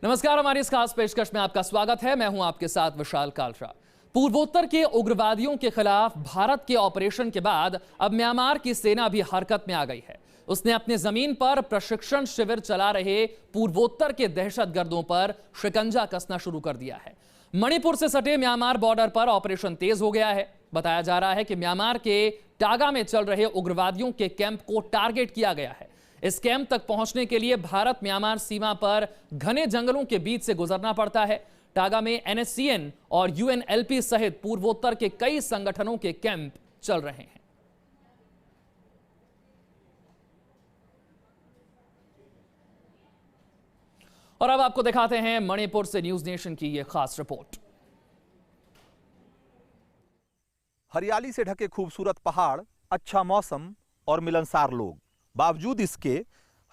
नमस्कार, हमारी इस खास पेशकश में आपका स्वागत है। मैं हूं आपके साथ विशाल कालरा। पूर्वोत्तर के उग्रवादियों के खिलाफ भारत के ऑपरेशन के बाद अब म्यांमार की सेना भी हरकत में आ गई है। उसने अपनी जमीन पर प्रशिक्षण शिविर चला रहे पूर्वोत्तर के दहशतगर्दों पर शिकंजा कसना शुरू कर दिया है। मणिपुर से सटे म्यांमार बॉर्डर पर ऑपरेशन तेज हो गया है। बताया जा रहा है कि म्यांमार के टागा में चल रहे उग्रवादियों के कैंप को टारगेट किया गया है। इस कैंप तक पहुंचने के लिए भारत म्यांमार सीमा पर घने जंगलों के बीच से गुजरना पड़ता है। टागा में NSCN और UNLP सहित पूर्वोत्तर के कई संगठनों के कैंप चल रहे हैं। और अब आपको दिखाते हैं मणिपुर से न्यूज नेशन की यह खास रिपोर्ट। हरियाली से ढके खूबसूरत पहाड़, अच्छा मौसम और मिलनसार लोग। बावजूद इसके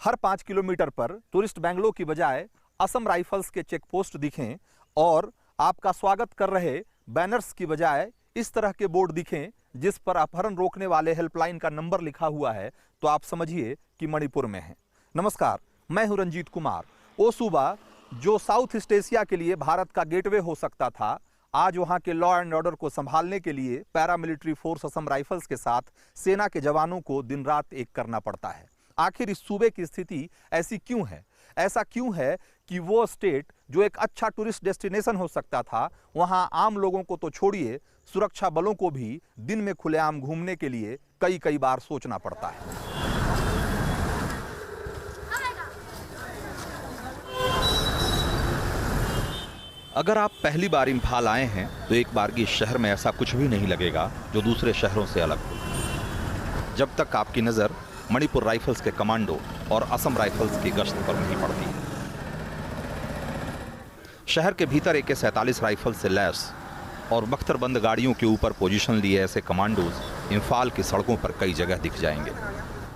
हर 5 किलोमीटर पर टूरिस्ट बैंगलों की बजाय असम राइफल्स के चेक पोस्ट दिखें और आपका स्वागत कर रहे बैनर्स की बजाय इस तरह के बोर्ड दिखें जिस पर अपहरण रोकने वाले हेल्पलाइन का नंबर लिखा हुआ है, तो आप समझिए कि मणिपुर में है। नमस्कार, मैं हूं रंजीत कुमार। वो सूबा जो साउथ ईस्ट एशिया के लिए भारत का गेटवे हो सकता था, आज वहां के लॉ एंड ऑर्डर को संभालने के लिए पैरामिलिट्री फोर्स असम राइफल्स के साथ सेना के जवानों को दिन रात एक करना पड़ता है। आखिर इस सूबे की स्थिति ऐसी क्यों है? ऐसा क्यों है कि वो स्टेट जो एक अच्छा टूरिस्ट डेस्टिनेशन हो सकता था, वहां आम लोगों को तो छोड़िए, सुरक्षा बलों को भी दिन में खुलेआम घूमने के लिए कई बार सोचना पड़ता है। अगर आप पहली बार इम्फाल आए हैं तो एक बारगी शहर में ऐसा कुछ भी नहीं लगेगा जो दूसरे शहरों से अलग हो, जब तक आपकी नज़र मणिपुर राइफल्स के कमांडो और असम राइफल्स की गश्त पर नहीं पड़ती है। शहर के भीतर AK-47 राइफल से लैस और बख्तरबंद गाड़ियों के ऊपर पोजीशन लिए ऐसे कमांडोज इम्फाल की सड़कों पर कई जगह दिख जाएंगे।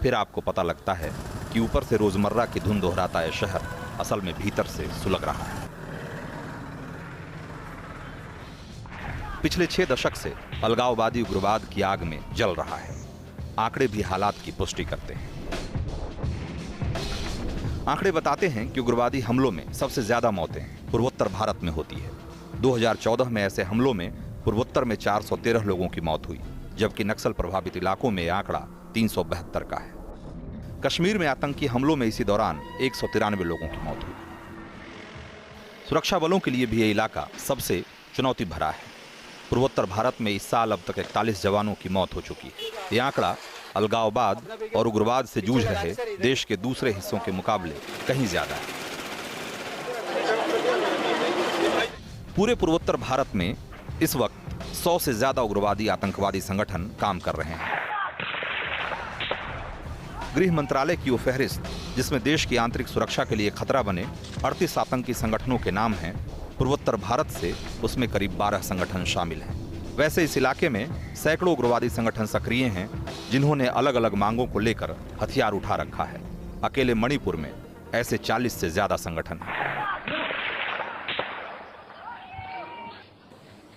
फिर आपको पता लगता है कि ऊपर से रोजमर्रा की धुन दोहराता है शहर असल में भीतर से सुलग रहा है। पिछले 6 दशक से अलगाववादी उग्रवाद की आग में जल रहा है। आंकड़े भी हालात की पुष्टि करते हैं। आंकड़े बताते हैं कि उग्रवादी हमलों में सबसे ज्यादा मौतें पूर्वोत्तर भारत में होती है। 2014 में ऐसे हमलों में पूर्वोत्तर में 413 लोगों की मौत हुई, जबकि नक्सल प्रभावित इलाकों में आंकड़ा 372 का है। कश्मीर में आतंकी हमलों में इसी दौरान 193 लोगों की मौत हुई। सुरक्षा बलों के लिए भी ये इलाका सबसे चुनौती भरा है। पूर्वोत्तर भारत में इस साल अब तक 41 जवानों की मौत हो चुकी है। ये आंकड़ा अलगाववाद और उग्रवाद से जूझ रहे देश के दूसरे हिस्सों के मुकाबले कहीं ज्यादा है। पूरे पूर्वोत्तर भारत में इस वक्त 100 से ज्यादा उग्रवादी आतंकवादी संगठन काम कर रहे हैं। गृह मंत्रालय की वो फहरिस्त जिसमें देश की आंतरिक सुरक्षा के लिए खतरा बने 38 आतंकी संगठनों के नाम हैं, पूर्वोत्तर भारत से उसमें करीब 12 संगठन शामिल हैं। वैसे इस इलाके में सैकड़ों उग्रवादी संगठन सक्रिय हैं जिन्होंने अलग अलग मांगों को लेकर हथियार उठा रखा है। अकेले मणिपुर में ऐसे 40 से ज्यादा संगठन हैं।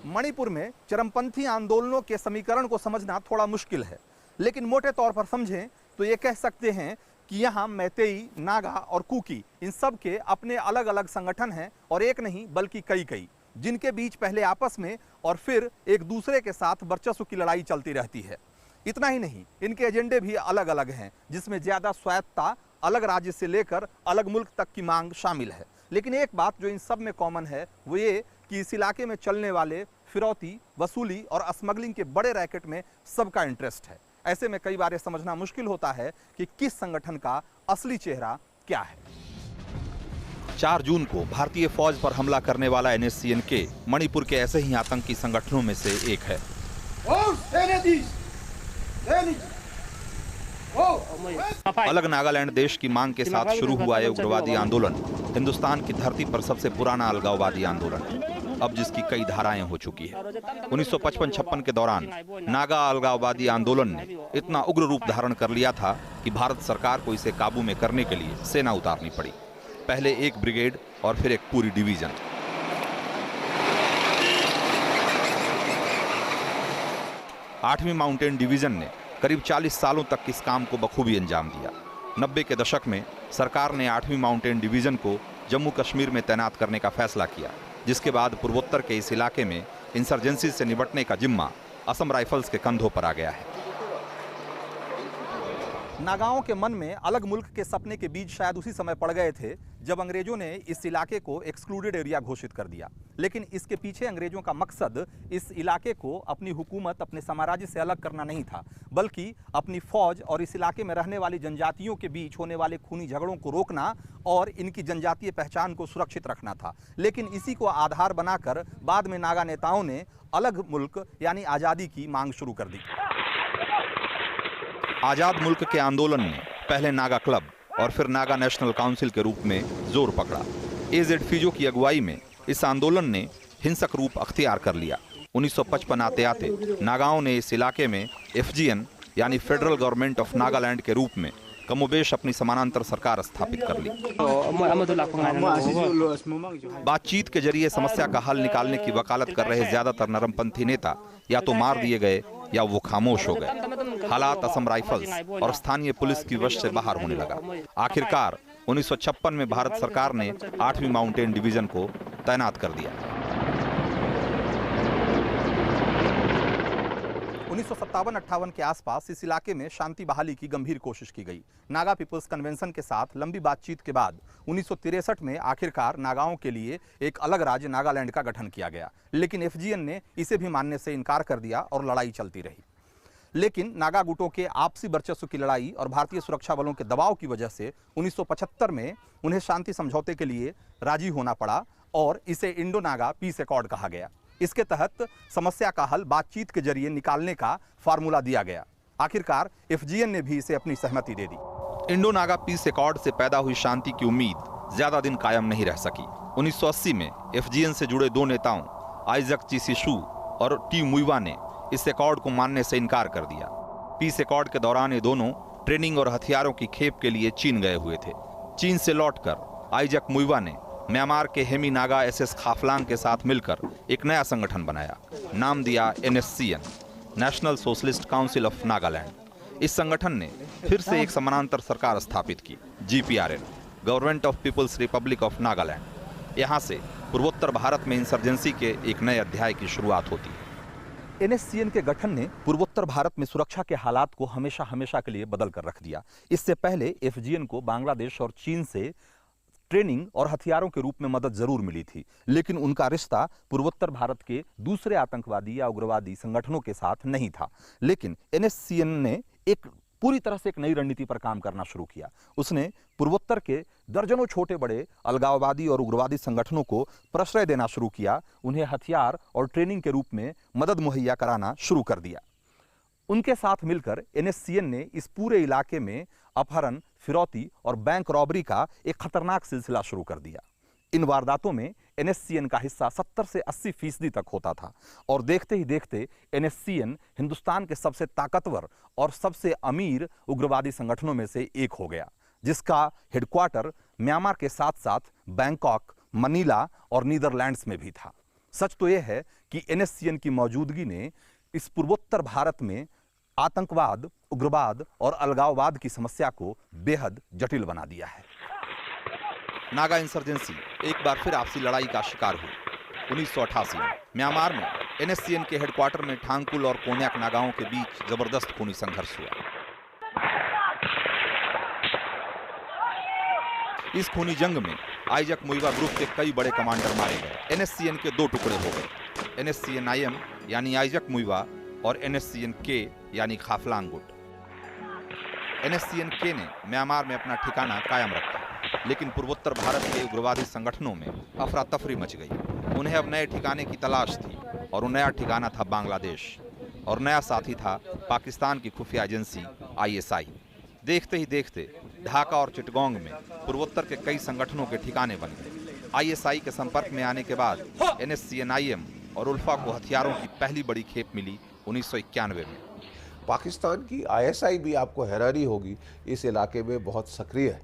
मणिपुर में चरमपंथी आंदोलनों के समीकरण को समझना थोड़ा मुश्किल है, लेकिन मोटे तौर पर समझें तो ये कह सकते हैं कि यहाँ मैतेई, नागा और कुकी इन सब के अपने अलग अलग संगठन हैं और एक नहीं बल्कि कई जिनके बीच पहले आपस में और फिर एक दूसरे के साथ वर्चस्व की लड़ाई चलती रहती है। इतना ही नहीं, इनके एजेंडे भी अलग अलग हैं, जिसमें ज़्यादा स्वायत्तता, अलग राज्य से लेकर अलग मुल्क तक की मांग शामिल है। लेकिन एक बात जो इन सब में कॉमन है वो ये कि इस इलाके में चलने वाले फिरौती, वसूली और स्मगलिंग के बड़े रैकेट में सबका इंटरेस्ट है। ऐसे में कई बार ये समझना मुश्किल होता है कि किस संगठन का असली चेहरा क्या है। 4 जून को भारतीय फौज पर हमला करने वाला NSCN के मणिपुर के ऐसे ही आतंकी संगठनों में से एक है। अलग नागालैंड देश की मांग के साथ शुरू हुआ यह उग्रवादी आंदोलन हिंदुस्तान की धरती पर सबसे पुराना अलगाववादी आंदोलन है, अब जिसकी कई धाराएं हो चुकी है। 1955-56 के दौरान नागा अलगाववादी आंदोलन ने इतना उग्र रूप धारण कर लिया था कि भारत सरकार को इसे काबू में करने के लिए सेना उतारनी पड़ी। पहले एक ब्रिगेड और फिर एक पूरी डिवीजन। 8वीं माउंटेन डिवीजन ने करीब 40 सालों तक इस काम को बखूबी अंजाम दिया। 90 के दशक में सरकार ने 8वीं माउंटेन डिवीजन को जम्मू कश्मीर में तैनात करने का फैसला किया, जिसके बाद पूर्वोत्तर के इस इलाके में इंसर्जेंसी से निपटने का जिम्मा असम राइफल्स के कंधों पर आ गया है। नागाओं के मन में अलग मुल्क के सपने के बीज शायद उसी समय पड़ गए थे जब अंग्रेजों ने इस इलाके को एक्सक्लूडेड एरिया घोषित कर दिया। लेकिन इसके पीछे अंग्रेजों का मकसद इस इलाके को अपनी हुकूमत, अपने साम्राज्य से अलग करना नहीं था, बल्कि अपनी फौज और इस इलाके में रहने वाली जनजातियों के बीच होने वाले खूनी झगड़ों को रोकना और इनकी जनजातीय पहचान को सुरक्षित रखना था। लेकिन इसी को आधार बनाकर बाद में नागा नेताओं ने अलग मुल्क यानी आज़ादी की मांग शुरू कर दी। आजाद मुल्क के आंदोलन ने पहले नागा क्लब और फिर नागा नेशनल काउंसिल के रूप में जोर पकड़ा। एजेड फिजो की अगुवाई में इस आंदोलन ने हिंसक रूप अख्तियार कर लिया। 1955 आते आते नागाओं ने इस इलाके में FGN यानी फेडरल गवर्नमेंट ऑफ नागालैंड के रूप में कमोबेश अपनी समानांतर सरकार स्थापित कर ली। बातचीत के जरिए समस्या का हल निकालने की वकालत कर रहे ज्यादातर नरमपंथी नेता या तो मार दिए गए या वो खामोश हो गए। हालात असम राइफल्स और स्थानीय पुलिस की वश से बाहर होने लगा। आखिरकार 1956 में भारत सरकार ने 8वीं माउंटेन डिवीजन को तैनात कर दिया। 1957-58 के आसपास इस इलाके में शांति बहाली की गंभीर कोशिश की गई। नागा पीपल्स कन्वेंशन के साथ लंबी बातचीत के बाद 1963 में आखिरकार नागाओं के लिए एक अलग राज्य नागालैंड का गठन किया गया, लेकिन FGN ने इसे भी मानने से इनकार कर दिया और लड़ाई चलती रही। लेकिन नागा गुटों के आपसी वर्चस्व की लड़ाई और भारतीय सुरक्षा बलों के दबाव की वजह से 1975 में उन्हें शांति समझौते के लिए राजी होना पड़ा और इसे इंडो नागा पीस एकॉर्ड कहा गया। इसके तहत समस्या का हल बातचीत के जरिए निकालने का फार्मूला दिया गया। आखिरकार FGN ने भी इसे अपनी सहमति दे दी। इंडो नागा पीस एकॉर्ड से पैदा हुई शांति की उम्मीद ज्यादा दिन कायम नहीं रह सकी। 1980 में FGN से जुड़े दो नेताओं आइजक चिसिशु और टी मुइवा ने इस एकॉर्ड को मानने से इनकार कर दिया। पीस एकॉर्ड के दौरान ये दोनों ट्रेनिंग और हथियारों की खेप के लिए चीन गए हुए थे। चीन से लौटकर आइजक मुइवा ने म्यांमार के हेमी नागा SS खाफलांग के साथ मिलकर एक नया संगठन बनाया। नाम दिया NSCN, national socialist council of Nagaland. इस संगठन ने फिर से एक समानांतर सरकार स्थापित की, GPRN, government of people's republic of Nagaland. यहाँ से पूर्वोत्तर भारत में इंसर्जेंसी के एक नए अध्याय की शुरुआत होती है। NSCN के गठन ने पूर्वोत्तर भारत में सुरक्षा के हालात को हमेशा हमेशा के लिए बदल कर रख दिया। इससे पहले FGN को बांग्लादेश और चीन से ट्रेनिंग और हथियारों के रूप में मदद जरूर मिली थी, लेकिन उनका रिश्ता पूर्वोत्तर भारत के दूसरे आतंकवादी या उग्रवादी संगठनों के साथ नहीं था। लेकिन NSCN ने एक पूरी तरह से एक नई रणनीति पर काम करना शुरू किया। उसने पूर्वोत्तर के दर्जनों छोटे बड़े अलगाववादी और उग्रवादी संगठनों को प्रश्रय देना शुरू किया, उन्हें हथियार और ट्रेनिंग के रूप में मदद मुहैया कराना शुरू कर दिया। उनके साथ मिलकर NSCN ने इस पूरे इलाके में अपहरण, फिरौती और बैंक रॉबरी का एक खतरनाक सिलसिला शुरू कर दिया। इन वारदातों में NSCN का हिस्सा 70 से 80% तक होता था और देखते ही देखते NSCN हिंदुस्तान के सबसे ताकतवर और सबसे अमीर उग्रवादी संगठनों में से एक हो गया, जिसका हेडक्वार्टर म्यांमार के साथ साथ बैंकॉक, मनीला और नीदरलैंड्स में भी था। सच तो यह है कि NSCN की मौजूदगी ने इस पूर्वोत्तर भारत में आतंकवाद, उग्रवाद और अलगाववाद की समस्या को बेहद जटिल बना दिया है। नागा इंसर्जेंसी एक बार फिर आपसी लड़ाई का शिकार हुई। 1988 में म्यांमार में NSCN के हेडक्वार्टर में ठांगकुल और कोन्याक नागाओं के बीच जबरदस्त खूनी संघर्ष हुआ। इस खूनी जंग में आइजक मुइवा ग्रुप के कई बड़े कमांडर मारे गए। NSCN के दो टुकड़े हो गए, NSCN IM यानी आइजक मुइवा और NSCN K यानी खाफलांग गुट। NSCN K ने म्यांमार में अपना ठिकाना कायम रखा, लेकिन पूर्वोत्तर भारत के उग्रवादी संगठनों में अफरा तफरी मच गई। उन्हें अब नए ठिकाने की तलाश थी और वो नया ठिकाना था बांग्लादेश और नया साथी था पाकिस्तान की खुफिया एजेंसी ISI। देखते ही देखते ढाका और चिटगोंग में पूर्वोत्तर के कई संगठनों के ठिकाने बन गए। ISI के संपर्क में आने के बाद NSCN IM और उल्फा को हथियारों की पहली बड़ी खेप मिली 1991 में। पाकिस्तान की ISI भी आपको हैरानी होगी, इस इलाके में बहुत सक्रिय है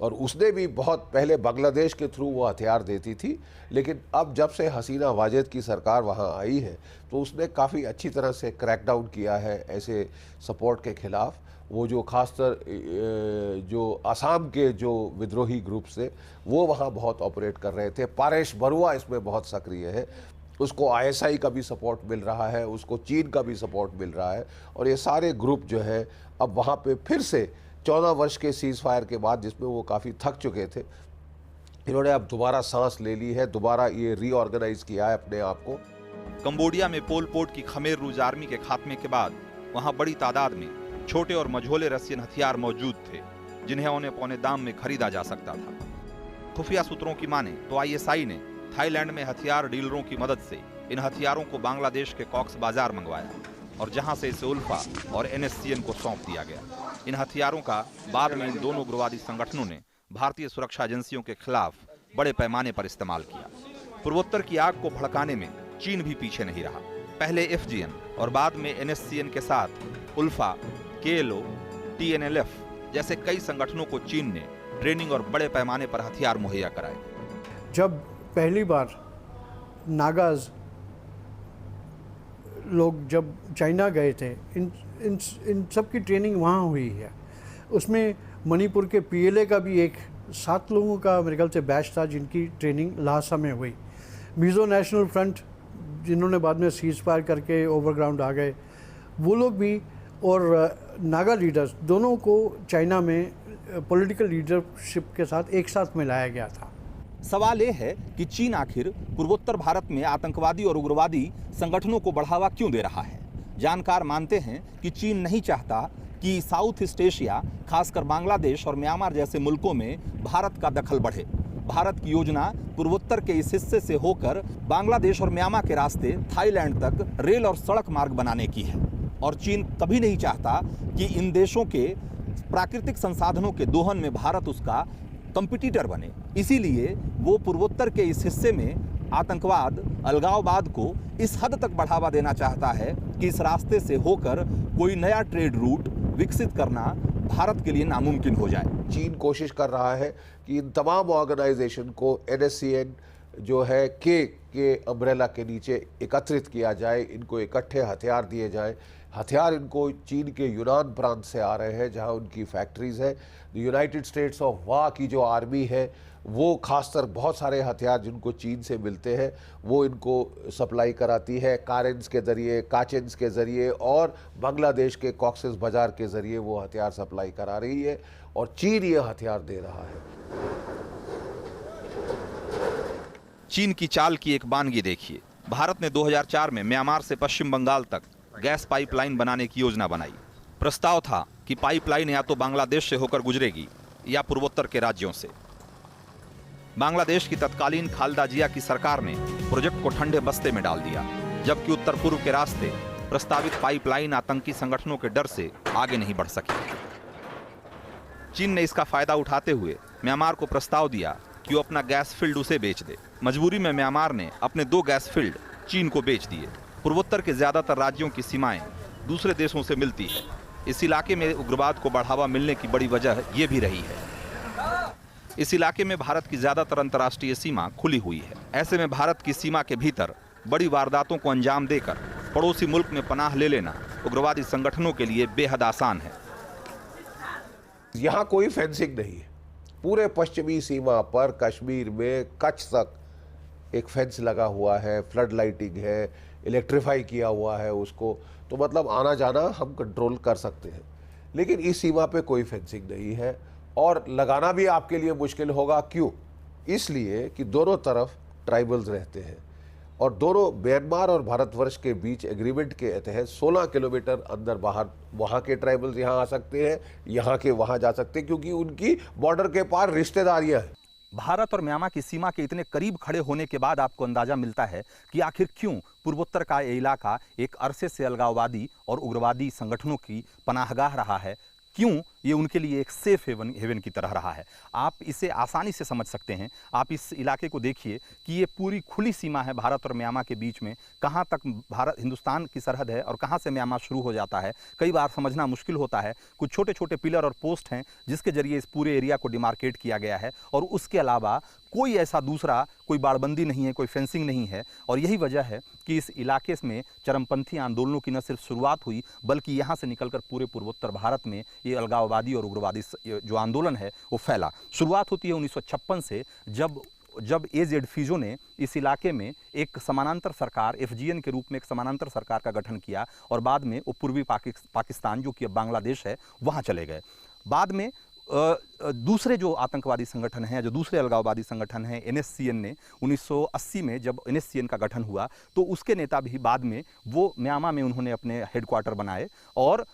और उसने भी बहुत पहले बांग्लादेश के थ्रू वो हथियार देती थी, लेकिन अब जब से हसीना वाजेद की सरकार वहाँ आई है तो उसने काफ़ी अच्छी तरह से क्रैकडाउन किया है ऐसे सपोर्ट के खिलाफ। वो जो खासतर जो असम के जो विद्रोही ग्रुप्स थे वो वहाँ बहुत ऑपरेट कर रहे थे। पारेश बरुआ इसमें बहुत सक्रिय है, उसको आईएसआई का भी सपोर्ट मिल रहा है, उसको चीन का भी सपोर्ट मिल रहा है। और ये सारे ग्रुप जो है अब वहाँ पे फिर से 14 वर्ष के सीज़ फायर के बाद, जिसमें वो काफ़ी थक चुके थे, इन्होंने अब दोबारा सांस ले ली है, दोबारा ये रीऑर्गेनाइज किया है अपने आप को। कंबोडिया में पोल पोट की खमेर रूज आर्मी के खात्मे के बाद वहां बड़ी तादाद में छोटे और मझोले रशियन हथियार मौजूद थे जिन्हें औने पौने दाम में खरीदा जा सकता था। खुफिया सूत्रों की माने तो आईएसआई ने थाईलैंड में हथियार डीलरों की मदद से इन हथियारों को बांग्लादेश के कॉक्स बाजार मंगवाया और जहां से इसे उल्फा और एनएससीएन को सौंप दिया गया। इन हथियारों का बाद में इन दोनों उग्रवादी संगठनों ने भारतीय सुरक्षा एजेंसियों के खिलाफ बड़े पैमाने पर इस्तेमाल किया। पूर्वोत्तर की आग को भड़काने में चीन भी पीछे नहीं रहा। पहले एफजीएन और बाद में एनएससीएन के साथ उल्फा, केएलओ, टीएनएलएफ जैसे कई संगठनों को चीन ने ट्रेनिंग और बड़े पैमाने पर हथियार मुहैया कराए। जब पहली बार नागाज लोग जब चाइना गए थे, इन सब की ट्रेनिंग वहाँ हुई है। उसमें मणिपुर के पीएलए का भी एक 7 लोगों का मेरे ख्याल से बैच था जिनकी ट्रेनिंग ल्हासा में हुई। मिजो नेशनल फ्रंट जिन्होंने बाद में सीज फायर करके ओवरग्राउंड आ गए, वो लोग भी, और नागा लीडर्स दोनों को चाइना में पॉलिटिकल लीडरशिप के साथ एक साथ मिलाया गया था। सवाल यह है कि चीन आखिर पूर्वोत्तर भारत में आतंकवादी और उग्रवादी संगठनों को बढ़ावा क्यों दे रहा है। जानकार मानते हैं कि चीन नहीं चाहता कि साउथ ईस्ट एशिया, खासकर बांग्लादेश और म्यांमार जैसे मुल्कों में भारत का दखल बढ़े। भारत की योजना पूर्वोत्तर के इस हिस्से से होकर बांग्लादेश और म्यांमार के रास्ते थाईलैंड तक रेल और सड़क मार्ग बनाने की है और चीन कभी नहीं चाहता कि इन देशों के प्राकृतिक संसाधनों के दोहन में भारत उसका कंपटीटर बने। इसीलिए वो पूर्वोत्तर के इस हिस्से में आतंकवाद, अलगाववाद को इस हद तक बढ़ावा देना चाहता है कि इस रास्ते से होकर कोई नया ट्रेड रूट विकसित करना भारत के लिए नामुमकिन हो जाए। चीन कोशिश कर रहा है कि इन तमाम ऑर्गेनाइजेशन को एनएससीएन जो है के अम्ब्रेला के नीचे एकत्रित किया जाए, इनको इकट्ठे हथियार दिए जाएं। हथियार इनको चीन के यूनान प्रांत से आ रहे हैं जहां उनकी फैक्ट्रीज़ है। यूनाइटेड स्टेट्स ऑफ वाह की जो आर्मी है वो खासकर बहुत सारे हथियार जिनको चीन से मिलते हैं वो इनको सप्लाई कराती है, कारेंस के ज़रिए, काचेंस के ज़रिए और बांग्लादेश के कॉक्सेस बाज़ार के ज़रिए वो हथियार सप्लाई करा रही है और चीन ये हथियार दे रहा है। चीन की चाल की एक बानगी देखिए। भारत ने 2004 में म्यांमार से पश्चिम बंगाल तक गैस पाइपलाइन बनाने की योजना बनाई। प्रस्ताव था कि पाइपलाइन या तो बांग्लादेश से होकर गुजरेगी या पूर्वोत्तर के राज्यों से। बांग्लादेश की तत्कालीन खालदा जिया की सरकार ने प्रोजेक्ट को ठंडे बस्ते में डाल दिया, जबकि उत्तर पूर्व के रास्ते प्रस्तावित पाइपलाइन आतंकी संगठनों के डर से आगे नहीं बढ़ सकी। चीन ने इसका फायदा उठाते हुए म्यांमार को प्रस्ताव दिया कि वो अपना गैस फील्ड उसे बेच दे। मजबूरी में म्यांमार ने अपने 2 गैस फील्ड चीन को बेच दिए। पूर्वोत्तर के ज्यादातर राज्यों की सीमाएं दूसरे देशों से मिलती है। इस इलाके में उग्रवाद को बढ़ावा मिलने की बड़ी वजह ये भी रही है। इस इलाके में भारत की ज्यादातर अंतर्राष्ट्रीय सीमा खुली हुई है। ऐसे में भारत की सीमा के भीतर बड़ी वारदातों को अंजाम देकर पड़ोसी मुल्क में पनाह ले लेना उग्रवादी संगठनों के लिए बेहद आसान है। यहाँ कोई फेंसिंग नहीं है। पूरे पश्चिमी सीमा पर कश्मीर में कच्छ तक एक फेंस लगा हुआ है, फ्लड लाइटिंग है, इलेक्ट्रीफाई किया हुआ है उसको, तो मतलब आना जाना हम कंट्रोल कर सकते हैं। लेकिन इस सीमा पे कोई फेंसिंग नहीं है और लगाना भी आपके लिए मुश्किल होगा। क्यों? इसलिए कि दोनों तरफ ट्राइबल्स रहते हैं और दोनों म्यांमार और भारतवर्ष के बीच एग्रीमेंट के तहत 16 किलोमीटर अंदर बाहर वहाँ के ट्राइबल्स यहाँ आ सकते हैं, यहाँ के वहाँ जा सकते हैं, क्योंकि उनकी बॉर्डर के पार रिश्तेदारियाँ हैं। भारत और म्यांमार की सीमा के इतने करीब खड़े होने के बाद आपको अंदाजा मिलता है कि आखिर क्यों पूर्वोत्तर का ये इलाका एक अरसे से अलगाववादी और उग्रवादी संगठनों की पनाहगाह रहा है, क्यों ये उनके लिए एक सेफ हेवन की तरह रहा है। आप इसे आसानी से समझ सकते हैं। आप इस इलाके को देखिए कि ये पूरी खुली सीमा है भारत और म्यांमार के बीच में। कहाँ तक भारत हिंदुस्तान की सरहद है और कहाँ से म्यांमार शुरू हो जाता है, कई बार समझना मुश्किल होता है। कुछ छोटे छोटे पिलर और पोस्ट हैं जिसके जरिए इस पूरे एरिया को डिमार्केट किया गया है, और उसके अलावा कोई ऐसा दूसरा कोई बाड़बंदी नहीं है, कोई फेंसिंग नहीं है। और यही वजह है कि इस इलाके में चरमपंथी आंदोलनों की न सिर्फ शुरुआत हुई, बल्कि यहाँ से निकलकर पूरे पूर्वोत्तर भारत में ये अलगाववादी और उग्रवादी जो आंदोलन है वो फैला। शुरुआत होती है 1956 से, जब एजेड फिजो ने इस इलाके में एक समानांतर सरकार, एफजीएन के रूप में एक समानांतर सरकार का गठन किया, और बाद में वो पूर्वी पाकिस्तान, जो कि अब बांग्लादेश है, वहाँ चले गए। बाद में दूसरे जो आतंकवादी संगठन हैं, जो दूसरे अलगाववादी संगठन हैं, एनएससीएन ने 1980 में जब एनएससीएन का गठन हुआ, तो उसके नेता भी बाद में वो म्यांमार में उन्होंने अपने हेडक्वार्टर बनाए और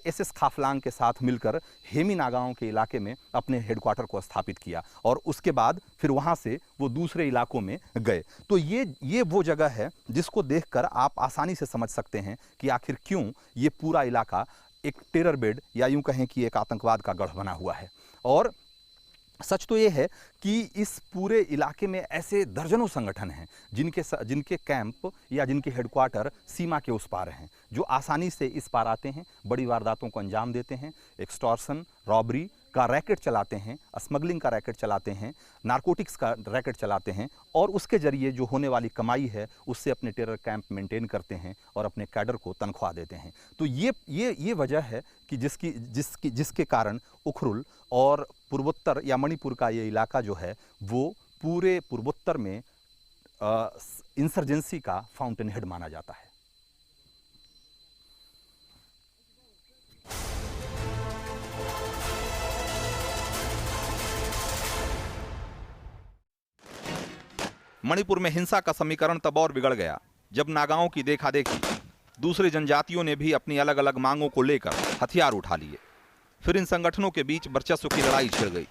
एसएस खाफलांग के साथ मिलकर हेमी नागाओं के इलाके में अपने हेडक्वार्टर को स्थापित किया, और उसके बाद फिर वहाँ से वो दूसरे इलाकों में गए। तो ये वो जगह है जिसको देखकर आप आसानी से समझ सकते हैं कि आखिर क्यों ये पूरा इलाका एक टेरर बेड या यूं कहें कि एक आतंकवाद का गढ़ बना हुआ है। और सच तो ये है कि इस पूरे इलाके में ऐसे दर्जनों संगठन हैं जिनके कैंप या जिनके हेडक्वार्टर सीमा के उस पार हैं, जो आसानी से इस पार आते हैं, बड़ी वारदातों को अंजाम देते हैं, एक्सटॉर्शन, रॉबरी का रैकेट चलाते हैं, स्मगलिंग का रैकेट चलाते हैं, नारकोटिक्स का रैकेट चलाते हैं, और उसके जरिए जो होने वाली कमाई है उससे अपने टेरर कैंप मेंटेन करते हैं और अपने कैडर को तनख्वाह देते हैं। तो ये वजह है कि जिसके कारण उखरुल और पूर्वोत्तर या मणिपुर का ये इलाका जो है वो पूरे पूर्वोत्तर में इंसर्जेंसी का फाउंटेन हेड माना जाता है। मणिपुर में हिंसा का समीकरण तब और बिगड़ गया जब नागाओं की देखा-देखी दूसरी जनजातियों ने भी अपनी अलग अलग मांगों को लेकर हथियार उठा लिए। फिर इन संगठनों के बीच वर्चस्व की लड़ाई छिड़ गई।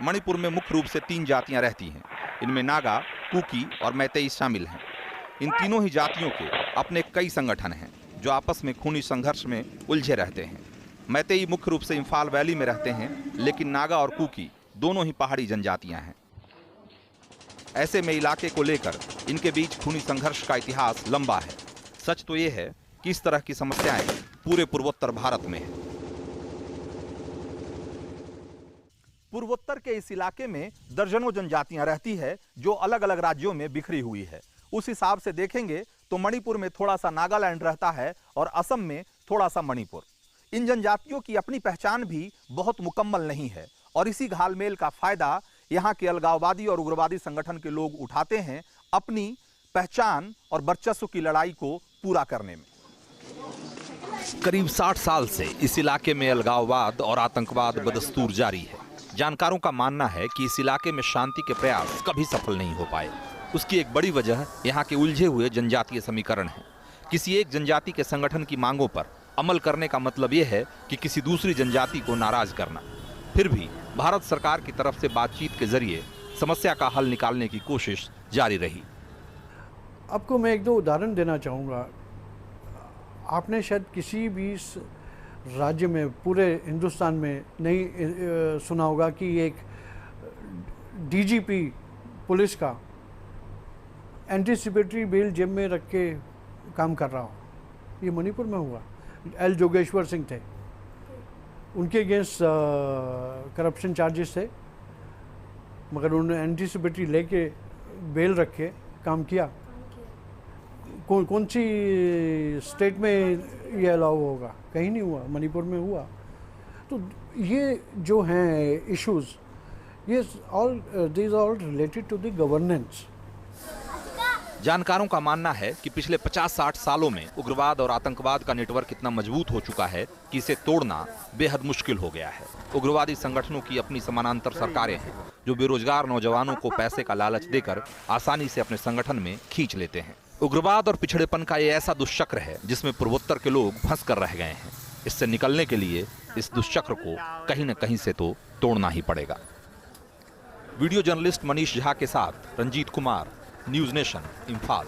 मणिपुर में मुख्य रूप से 3 जातियां रहती हैं। इनमें नागा, कुकी और मैतेई शामिल हैं। इन तीनों ही जातियों के अपने कई संगठन हैं जो आपस में खूनी संघर्ष में उलझे रहते हैं। मैतेई मुख्य रूप से इम्फाल वैली में रहते हैं, लेकिन नागा और कुकी दोनों ही पहाड़ी जनजातियां हैं। ऐसे में इलाके को लेकर इनके बीच खूनी संघर्ष का इतिहास लंबा है। सच तो यह है कि इस तरह की समस्याएं पूरे पूर्वोत्तर भारत में हैं। पूर्वोत्तर के इस इलाके में दर्जनों जनजातियां रहती है जो अलग अलग राज्यों में बिखरी हुई है। उस हिसाब से देखेंगे तो मणिपुर में थोड़ा सा नागालैंड रहता है और असम में थोड़ा सा मणिपुर। इन जनजातियों की अपनी पहचान भी बहुत मुकम्मल नहीं है, और इसी घालमेल का फायदा यहाँ के अलगाववादी और उग्रवादी संगठन के लोग उठाते हैं अपनी पहचान और वर्चस्व की लड़ाई को पूरा करने में। करीब 60 साल से इस इलाके में अलगाववाद और आतंकवाद बदस्तूर जारी है। जानकारों का मानना है कि इस इलाके में शांति के प्रयास कभी सफल नहीं हो पाए। उसकी एक बड़ी वजह यहाँ के उलझे हुए जनजातीय समीकरण है। किसी एक जनजाति के संगठन की मांगों पर अमल करने का मतलब यह है कि किसी दूसरी जनजाति को नाराज करना। फिर भी भारत सरकार की तरफ से बातचीत के जरिए समस्या का हल निकालने की कोशिश जारी रही। आपको मैं 1-2 उदाहरण देना चाहूँगा। आपने शायद किसी भी राज्य में, पूरे हिंदुस्तान में नहीं सुना होगा कि एक डीजीपी पुलिस का एंटीसिपेटरी बेल जेब में रख के काम कर रहा हो। ये मणिपुर में हुआ। एल जोगेश्वर सिंह थे, उनके अगेंस्ट करप्शन चार्जेस थे, मगर उन्होंने एंटीसिपेटरी लेके बेल रख के काम किया। कौन सी स्टेट में ये अलाउ होगा? कहीं नहीं हुआ, मणिपुर में हुआ। तो ये जो हैं इश्यूज, ये all these all related to the governance. जानकारों का मानना है कि पिछले 50-60 सालों में उग्रवाद और आतंकवाद का नेटवर्क इतना मजबूत हो चुका है कि इसे तोड़ना बेहद मुश्किल हो गया है। उग्रवादी संगठनों की अपनी समानांतर सरकारें हैं जो बेरोजगार नौजवानों को पैसे का लालच देकर आसानी से अपने संगठन में खींच लेते हैं। उग्रवाद और पिछड़ेपन का ये ऐसा दुष्चक्र है जिसमें पूर्वोत्तर के लोग फंस कर रह गए हैं। इससे निकलने के लिए इस दुष्चक्र को कहीं न कहीं से तो तोड़ना ही पड़ेगा। वीडियो जर्नलिस्ट मनीष झा के साथ रंजीत कुमार, न्यूज़ नेशन, इम्फाल।